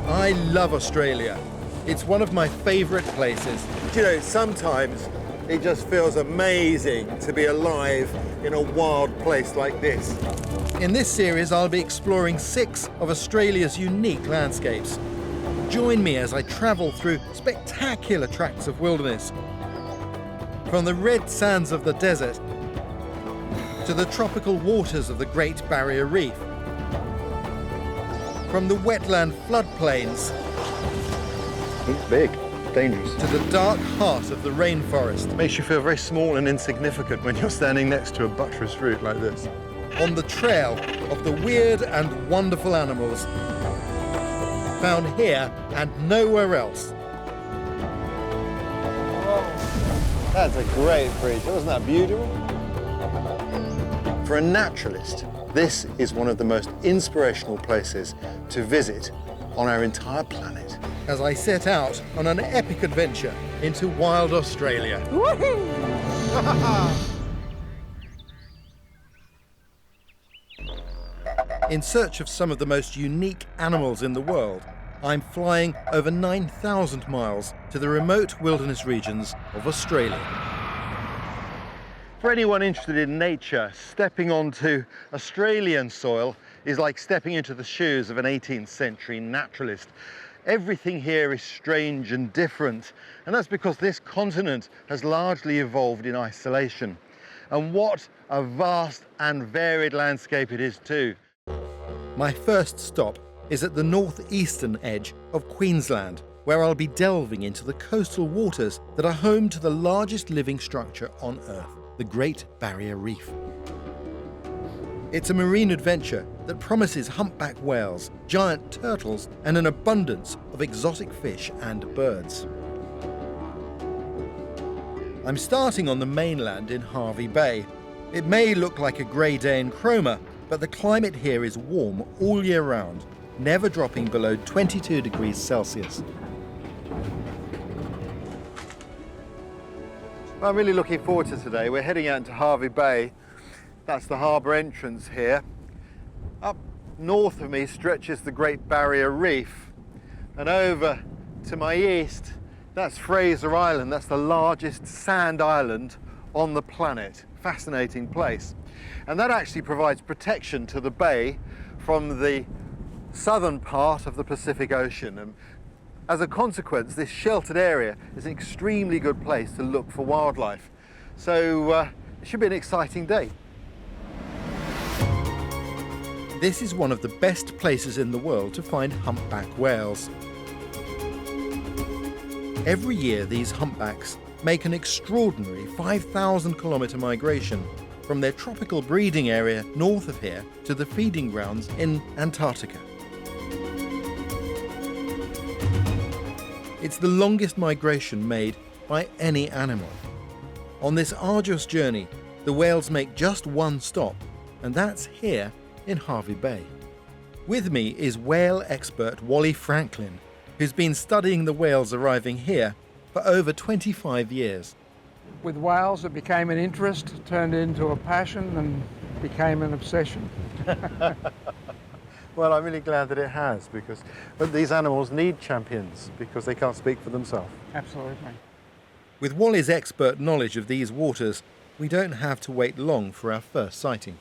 I love Australia. It's one of my favourite places. You know, sometimes it just feels amazing to be alive in a wild place like this. In this series, I'll be exploring 6 of Australia's unique landscapes. Join me as I travel through spectacular tracts of wilderness. From the red sands of the desert to the tropical waters of the Great Barrier Reef. From the wetland floodplains It's big, dangerous. to the dark heart of the rainforest. Makes you feel very small and insignificant when you're standing next to a buttressed route like this. On the trail of the weird and wonderful animals found here and nowhere else. That's a great creature, wasn't that beautiful? For a naturalist, this is one of the most inspirational places to visit on our entire planet. As I set out on an epic adventure into wild Australia. In search of some of the most unique animals in the world, I'm flying over 9,000 miles to the remote wilderness regions of Australia. For anyone interested in nature, stepping onto Australian soil is like stepping into the shoes of an 18th century naturalist. Everything here is strange and different, and that's because this continent has largely evolved in isolation. And what a vast and varied landscape it is too. My first stop is at the northeastern edge of Queensland, where I'll be delving into the coastal waters that are home to the largest living structure on Earth, the Great Barrier Reef. It's a marine adventure that promises humpback whales, giant turtles, and an abundance of exotic fish and birds. I'm starting on the mainland in Hervey Bay. It may look like a grey day in Cromer, but the climate here is warm all year round, never dropping below 22 degrees Celsius. I'm really looking forward to today. We're heading out into Hervey Bay. That's the harbour entrance here. Up north of me stretches the Great Barrier Reef. And over to my east, that's Fraser Island. That's the largest sand island on the planet. Fascinating place. And that actually provides protection to the bay from the southern part of the Pacific Ocean. And as a consequence, this sheltered area is an extremely good place to look for wildlife. So it should be an exciting day. This is one of the best places in the world to find humpback whales. Every year, these humpbacks make an extraordinary 5,000-kilometre migration from their tropical breeding area north of here to the feeding grounds in Antarctica. It's the longest migration made by any animal. On this arduous journey, the whales make just one stop, and that's here in Hervey Bay. With me is whale expert Wally Franklin, who's been studying the whales arriving here for over 25 years. With whales, it became an interest, turned into a passion, and became an obsession. Well, I'm really glad that it has, because these animals need champions because they can't speak for themselves. Absolutely. With Wally's expert knowledge of these waters, we don't have to wait long for our first sighting.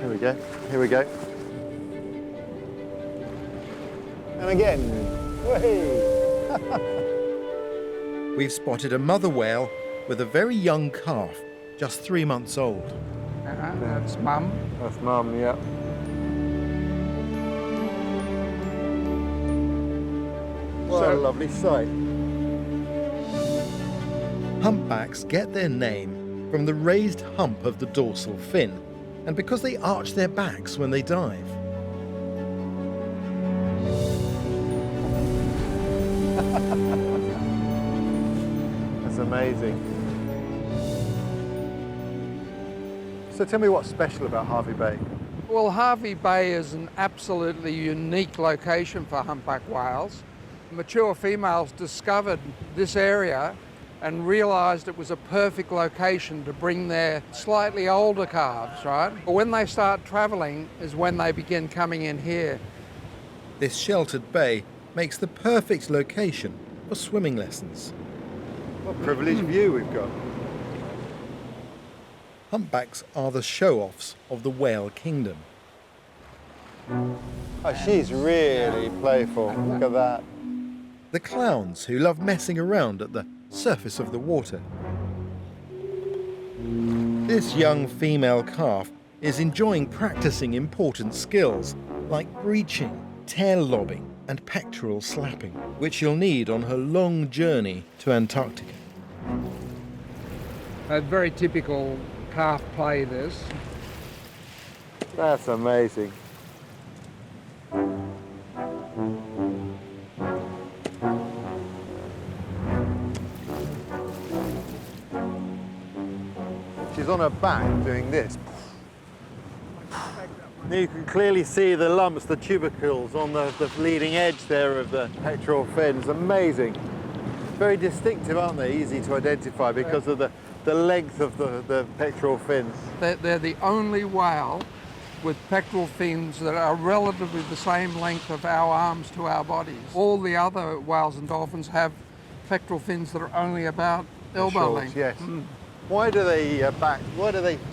Here we go, here we go. And again, way! We've spotted a mother whale with a very young calf, just 3 months old. That's Mum. That's Mum, yeah. What a lovely sight. Humpbacks get their name from the raised hump of the dorsal fin, and because they arch their backs when they dive. That's amazing. So tell me what's special about Hervey Bay. Well, Hervey Bay is an absolutely unique location for humpback whales. Mature females discovered this area and realised it was a perfect location to bring their slightly older calves, right? But when they start travelling is when they begin coming in here. This sheltered bay makes the perfect location for swimming lessons. What a privileged view we've got. Humpbacks are the show-offs of the whale kingdom. Oh, she's really playful. Look at that. The clowns who love messing around at the surface of the water. This young female calf is enjoying practicing important skills like breaching, tail lobbing and pectoral slapping, which she'll need on her long journey to Antarctica. A very typical calf play, this. That's amazing. She's on her back doing this. You can clearly see the lumps, the tubercles on the leading edge there of the pectoral fins. Amazing. Very distinctive, aren't they? Easy to identify because of the length of the pectoral fins. They're the only whale with pectoral fins that are relatively the same length of our arms to our bodies. All the other whales and dolphins have pectoral fins that are only about elbow Short, length. yes. Why do they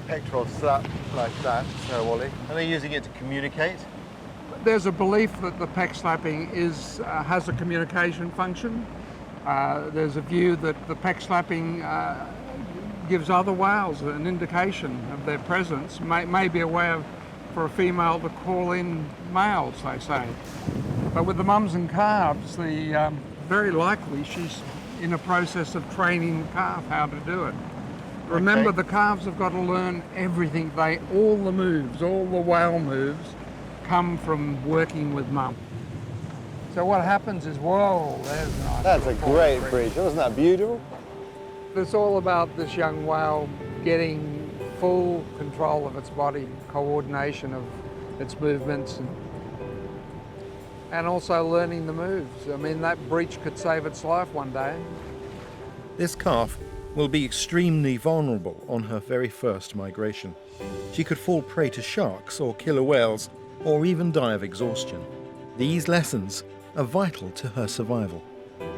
pectoral slap like that, Sir Wally? Are they using it to communicate? There's a belief that the pec slapping has a communication function. There's a view that the pec slapping gives other whales an indication of their presence, may be a way for a female to call in males, they say. But with the mums and calves, very likely she's in a process of training the calf how to do it. Remember, the calves have got to learn everything. All the moves, all the whale moves, come from working with mum. So what happens is, whoa, there's a nice. That's a great bridge. Wasn't that beautiful? It's all about this young whale getting full control of its body, coordination of its movements, and also learning the moves. I mean, that breach could save its life one day. This calf will be extremely vulnerable on her very first migration. She could fall prey to sharks or killer whales, or even die of exhaustion. These lessons are vital to her survival.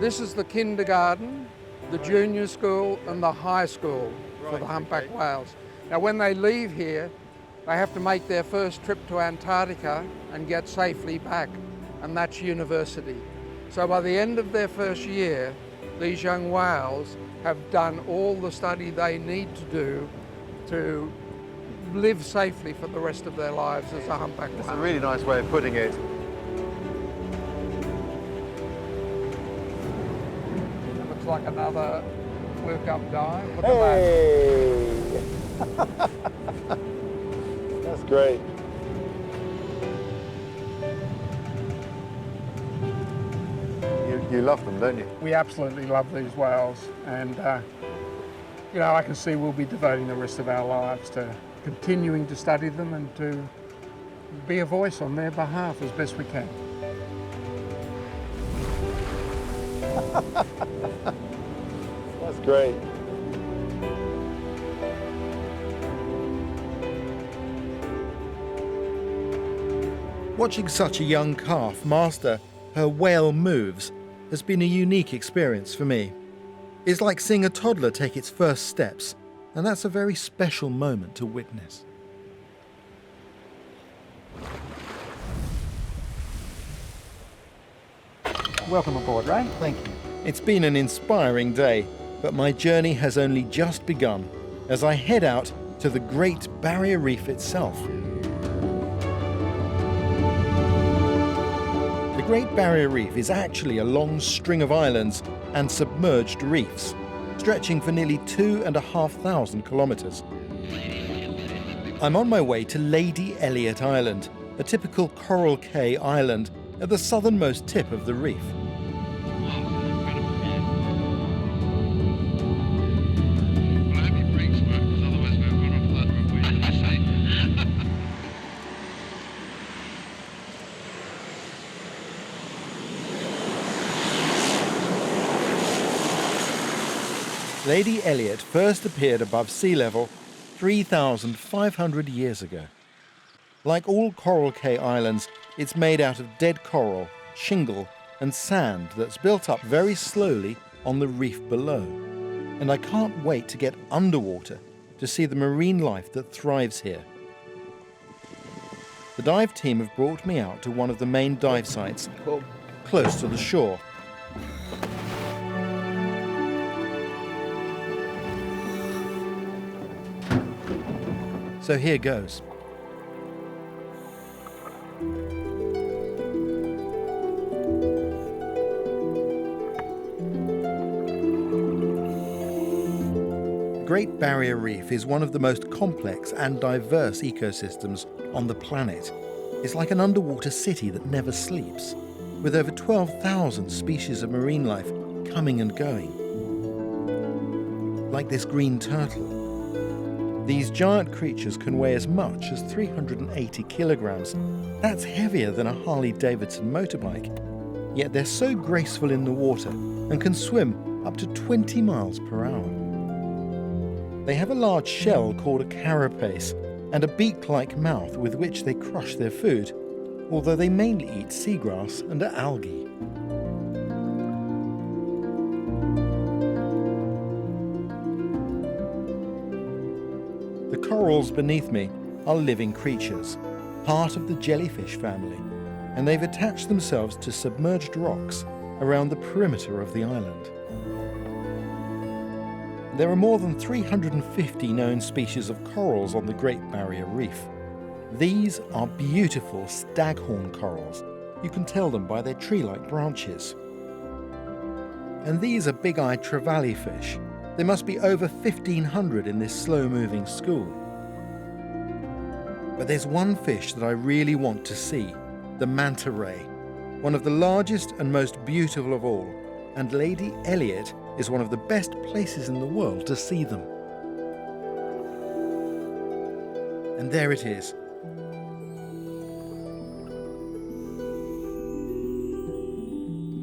This is the kindergarten, the junior school and the high school for the humpback whales. Now when they leave here, they have to make their first trip to Antarctica and get safely back, and that's university. So by the end of their first year, these young whales have done all the study they need to do to live safely for the rest of their lives as a humpback whale. That's a really nice way of putting it. Looks like another fluke-up dive. Look Hey! That's great. You love them, don't you? We absolutely love these whales, and I can see we'll be devoting the rest of our lives to continuing to study them and to be a voice on their behalf as best we can. That's great. Watching such a young calf master her whale moves has been a unique experience for me. It's like seeing a toddler take its first steps, and that's a very special moment to witness. Welcome aboard, Ray. Thank you. It's been an inspiring day, but my journey has only just begun as I head out to the Great Barrier Reef itself. The Great Barrier Reef is actually a long string of islands and submerged reefs, stretching for nearly 2,500 kilometers. I'm on my way to Lady Elliot Island, a typical coral cay island at the southernmost tip of the reef. Lady Elliot first appeared above sea level 3,500 years ago. Like all Coral Cay Islands, it's made out of dead coral, shingle, and sand that's built up very slowly on the reef below. And I can't wait to get underwater to see the marine life that thrives here. The dive team have brought me out to one of the main dive sites, close to the shore. So here goes. Great Barrier Reef is one of the most complex and diverse ecosystems on the planet. It's like an underwater city that never sleeps, with over 12,000 species of marine life coming and going. Like this green turtle. These giant creatures can weigh as much as 380 kilograms. That's heavier than a Harley-Davidson motorbike. Yet they're so graceful in the water and can swim up to 20 miles per hour. They have a large shell called a carapace and a beak-like mouth with which they crush their food, although they mainly eat seagrass and algae. The corals beneath me are living creatures, part of the jellyfish family, and they've attached themselves to submerged rocks around the perimeter of the island. There are more than 350 known species of corals on the Great Barrier Reef. These are beautiful staghorn corals. You can tell them by their tree-like branches. And these are big-eyed trevally fish. There must be over 1,500 in this slow-moving school. But there's one fish that I really want to see, the manta ray, one of the largest and most beautiful of all, and Lady Elliot is one of the best places in the world to see them. And there it is.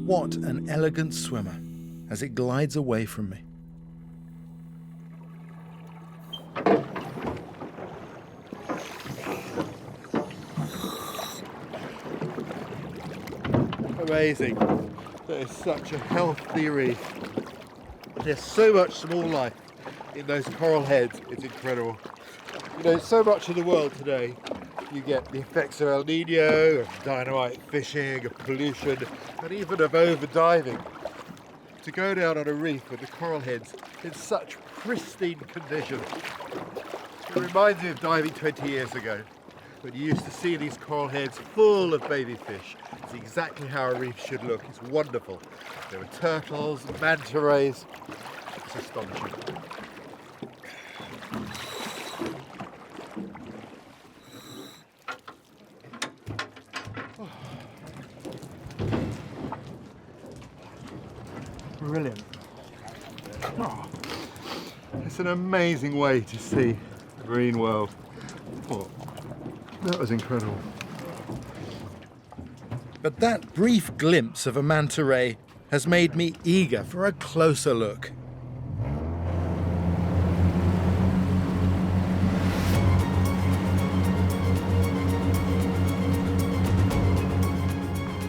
What an elegant swimmer as it glides away from me. Amazing. That is such a healthy reef. There's so much small life in those coral heads, it's incredible. You know, so much of the world today, you get the effects of El Nino, of dynamite fishing, of pollution, and even of overdiving. To go down on a reef with the coral heads in such pristine condition. It reminds me of diving 20 years ago, when you used to see these coral heads full of baby fish. It's exactly how a reef should look. It's wonderful. There were turtles, manta rays. It's astonishing. Brilliant. Oh, it's an amazing way to see the marine world. Oh, that was incredible. But that brief glimpse of a manta ray has made me eager for a closer look.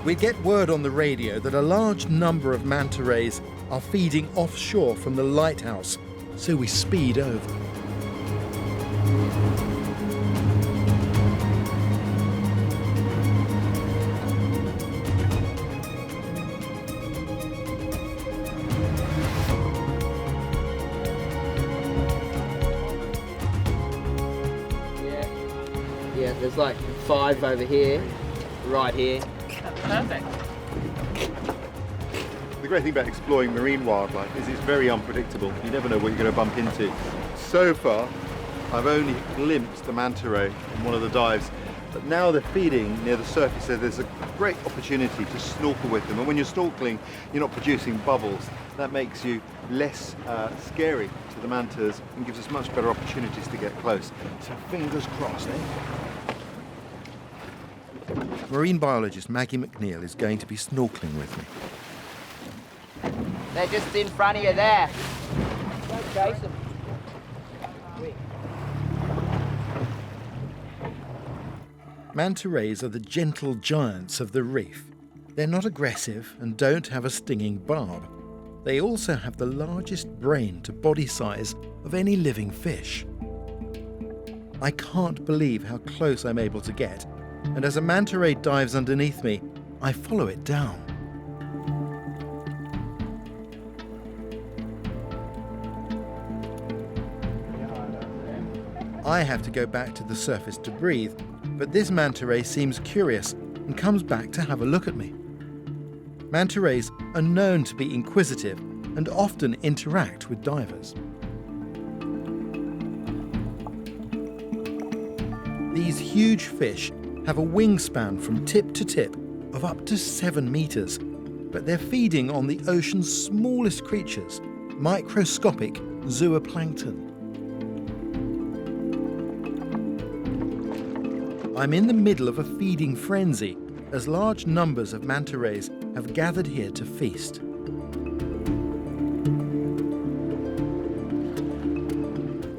We get word on the radio that a large number of manta rays are feeding offshore from the lighthouse, so we speed over. Yeah, there's like 5 over here, right here. Perfect. The great thing about exploring marine wildlife is it's very unpredictable. You never know what you're going to bump into. So far, I've only glimpsed the manta ray in one of the dives, but now they're feeding near the surface, so there's a great opportunity to snorkel with them. And when you're snorkeling, you're not producing bubbles. That makes you less scary to the mantas and gives us much better opportunities to get close. So fingers crossed, eh? Marine biologist Maggie McNeil is going to be snorkeling with me. They're just in front of you there. Jason. Manta rays are the gentle giants of the reef. They're not aggressive and don't have a stinging barb. They also have the largest brain to body size of any living fish. I can't believe how close I'm able to get, and as a manta ray dives underneath me, I follow it down. I have to go back to the surface to breathe, but this manta ray seems curious and comes back to have a look at me. Manta rays are known to be inquisitive and often interact with divers. These huge fish have a wingspan from tip to tip of up to 7 meters, but they're feeding on the ocean's smallest creatures, microscopic zooplankton. I'm in the middle of a feeding frenzy as large numbers of manta rays have gathered here to feast.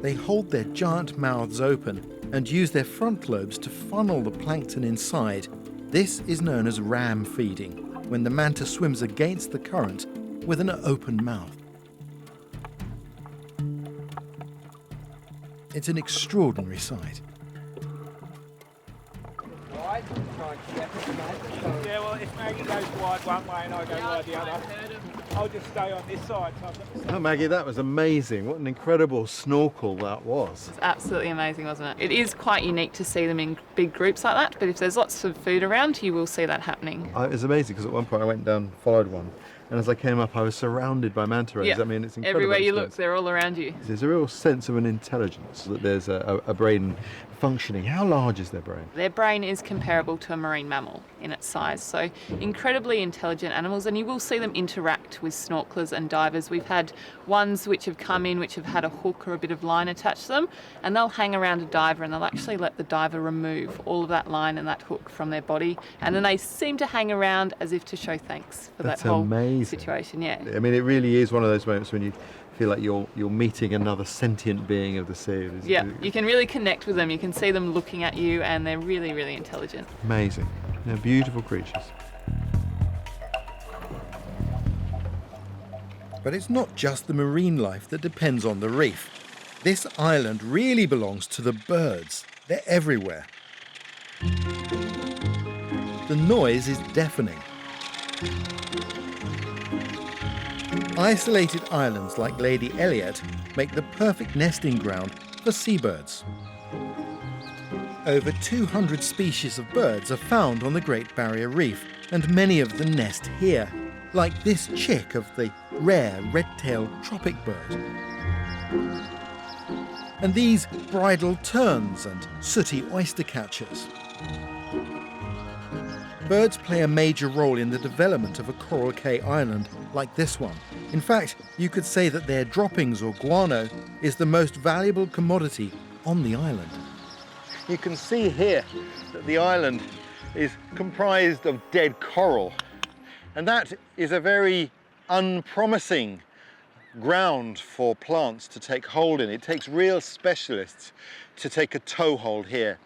They hold their giant mouths open and use their front lobes to funnel the plankton inside. This is known as ram feeding, when the manta swims against the current with an open mouth. It's an extraordinary sight. Yeah, well, if Maggie goes wide one way and I go wide the other, I'll just stay on this side. Oh, Maggie, that was amazing. What an incredible snorkel that was. It's absolutely amazing, wasn't it? It is quite unique to see them in big groups like that, but if there's lots of food around, you will see that happening. It was amazing because at one point I went down, followed one, and as I came up, I was surrounded by manta rays. Yeah. I mean, it's incredible. Everywhere you experience. look, they're all around you. There's a real sense of an intelligence, that there's a brain functioning. How large is their brain? Their brain is comparable to a marine mammal in its size, so incredibly intelligent animals, and you will see them interact with snorkelers and divers. We've had ones which have come in which have had a hook or a bit of line attached to them, and they'll hang around a diver and they'll actually let the diver remove all of that line and that hook from their body, and then they seem to hang around as if to show thanks for That's that whole amazing. situation. Yeah. I mean, it really is one of those moments when you feel like you're meeting another sentient being of the sea. Yeah, you can really connect with them. You can see them looking at you, and they're really, really intelligent. Amazing. They're beautiful creatures. But it's not just the marine life that depends on the reef. This island really belongs to the birds. They're everywhere. The noise is deafening. Isolated islands like Lady Elliot make the perfect nesting ground for seabirds. Over 200 species of birds are found on the Great Barrier Reef, and many of them nest here, like this chick of the rare red-tailed tropic bird. And these bridal terns and sooty oyster catchers. Birds play a major role in the development of a coral cay island like this one. In fact, you could say that their droppings or guano is the most valuable commodity on the island. You can see here that the island is comprised of dead coral, and that is a very unpromising ground for plants to take hold in. It takes real specialists to take a toehold here.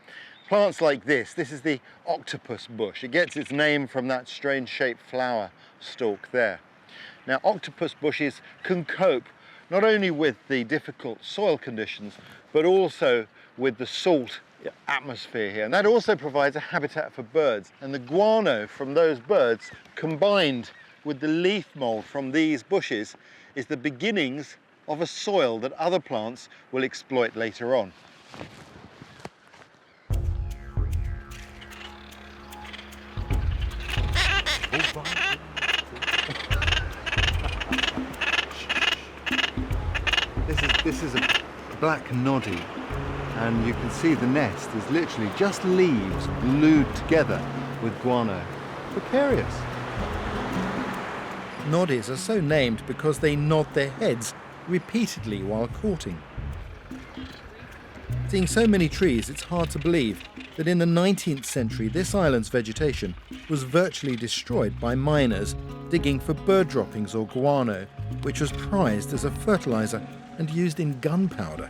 Plants like this is the octopus bush. It gets its name from that strange shaped flower stalk there. Now, octopus bushes can cope not only with the difficult soil conditions, but also with the salt atmosphere here. And that also provides a habitat for birds. And the guano from those birds, combined with the leaf mold from these bushes, is the beginnings of a soil that other plants will exploit later on. This is a black noddy, and you can see the nest is literally just leaves glued together with guano. Precarious. Noddies are so named because they nod their heads repeatedly while courting. Seeing so many trees, it's hard to believe that in the 19th century this island's vegetation was virtually destroyed by miners digging for bird droppings or guano, which was prized as a fertilizer and used in gunpowder.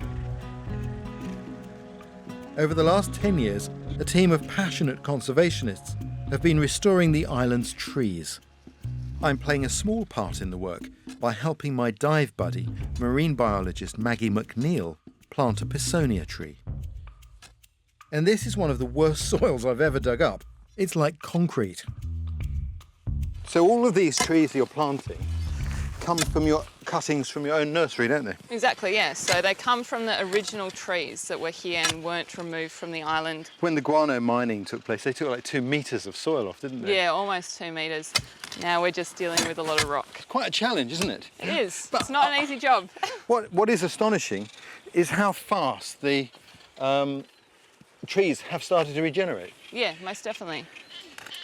Over the last 10 years, a team of passionate conservationists have been restoring the island's trees. I'm playing a small part in the work by helping my dive buddy, marine biologist Maggie McNeil, plant a Pisonia tree. And this is one of the worst soils I've ever dug up. It's like concrete. So all of these trees you're planting come from your cuttings from your own nursery, don't they? Exactly, yes. So they come from the original trees that were here and weren't removed from the island. When the guano mining took place, they took like 2 metres of soil off, didn't they? Yeah, almost 2 metres. Now we're just dealing with a lot of rock. Quite a challenge, isn't it? It is. But it's not an easy job. What is astonishing is how fast the trees have started to regenerate. Yeah, most definitely.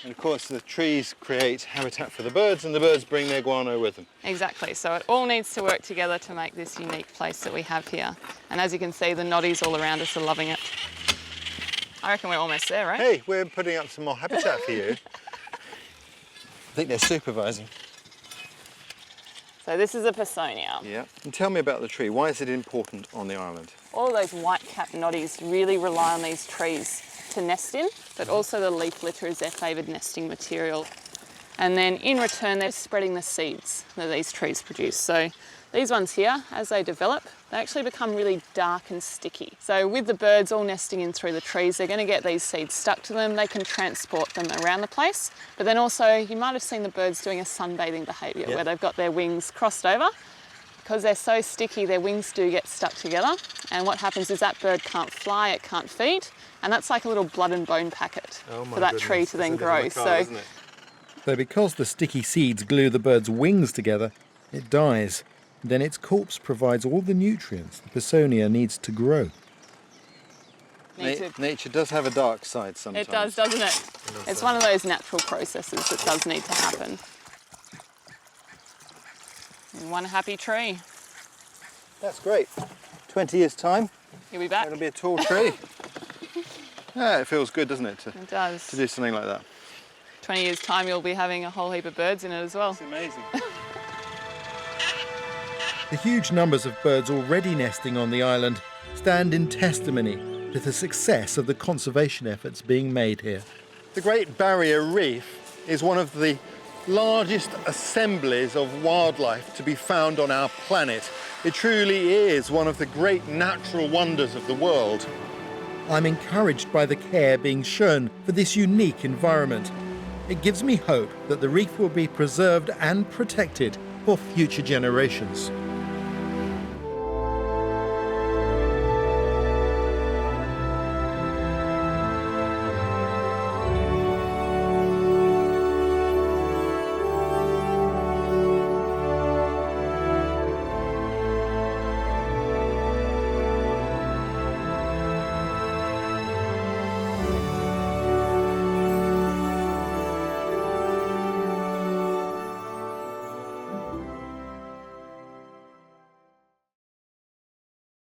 And of course the trees create habitat for the birds and the birds bring their guano with them. Exactly. So it all needs to work together to make this unique place that we have here. And as you can see, the noddies all around us are loving it. I reckon we're almost there, right? Hey, we're putting up some more habitat for you. I think they're supervising. So this is a Pisonia. Yeah. And tell me about the tree. Why is it important on the island? All of those white-capped noddies really rely on these trees to nest in, but also the leaf litter is their favoured nesting material. And then in return, they're spreading the seeds that these trees produce. So these ones here, as they develop, they actually become really dark and sticky. So with the birds all nesting in through the trees, they're going to get these seeds stuck to them. They can transport them around the place. But then also, you might have seen the birds doing a sunbathing behaviour where they've got their wings crossed over. Because they're so sticky, their wings do get stuck together. And what happens is that bird can't fly, it can't feed. And that's like a little blood and bone packet for that tree to then grow. So because the sticky seeds glue the bird's wings together, it dies. Then its corpse provides all the nutrients the Pisonia needs to grow. Nature does have a dark side sometimes. It does, doesn't it? It's one of those natural processes that does need to happen. And one happy tree. That's great. 20 years' time, You'll be back. it'll be a tall tree. Yeah, it feels good, doesn't it, It does. to do something like that. 20 years' time, you'll be having a whole heap of birds in it as well. It's amazing. The huge numbers of birds already nesting on the island stand in testimony to the success of the conservation efforts being made here. The Great Barrier Reef is one of the largest assemblies of wildlife to be found on our planet. It truly is one of the great natural wonders of the world. I'm encouraged by the care being shown for this unique environment. It gives me hope that the reef will be preserved and protected for future generations.